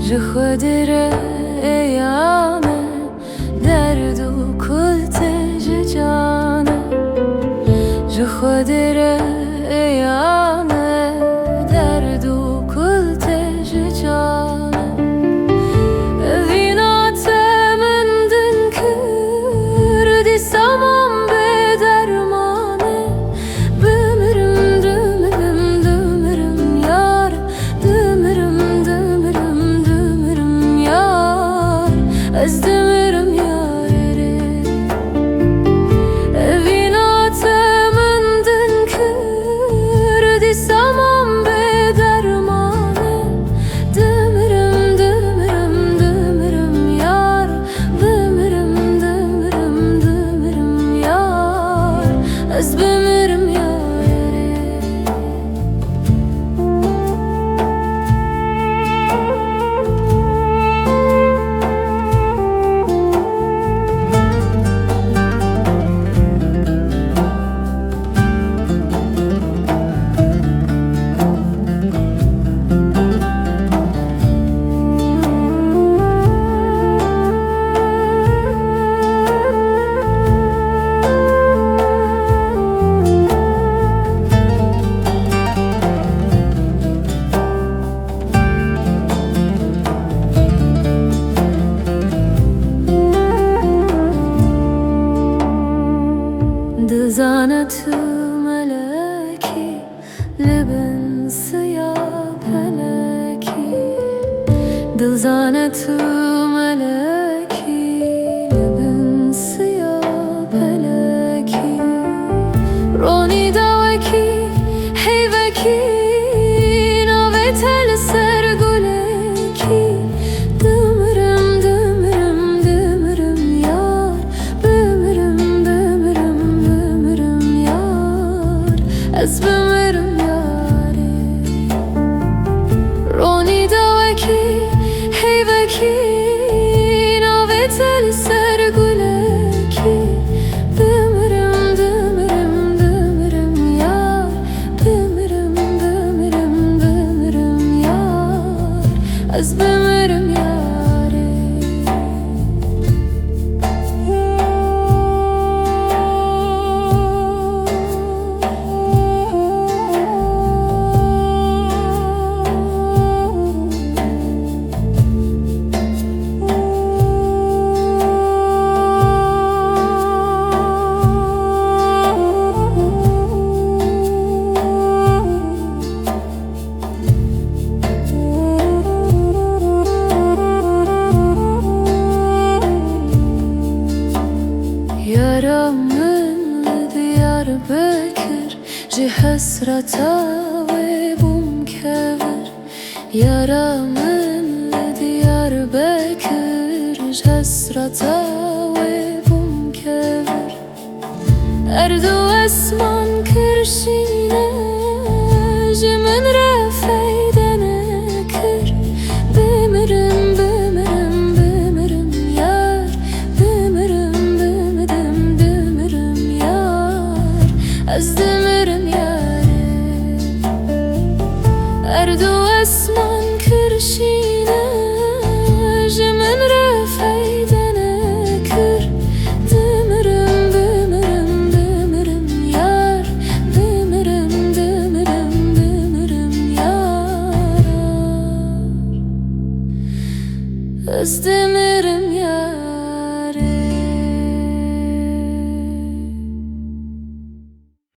ji xwe dire eyane derdu kulte ji cane ji xwe dire eyane derdu kulte ji cane evîna te min din kirdi samam bê dermane dimirim dimirim dimirim yar dimirim dimirim dimirim yar ez dimirim yarê evîna te min din kirdi samam bê dermane dimirim dimirim dimirim yar dimirim dimirim dimirim yar ez bimirim yarê Dizane tu meleki libin siyah peleki Dizane tu meleki libin siyah peleki Roni daveki heyveki navetel serguleki Dimirim dimirim dimirim yar dimirim dimirim dimirim yar ez bimirim yarê Roni daveki heyveki navetel serguleki Dimirim dimirim dimirim yar dimirim dimirim dimirim yar ez bimirim yarê Yaramın Diyarbakır ji hesreta ve bum kevir Yaramın Diyarbakır ji hesreta ve bum kevir Erdu esman kirşine ji min re feydene kir Bimirim bimirim bimirim yar dimirim dimirim dimirim yar ez dimirim yarê Erdu esman kirşine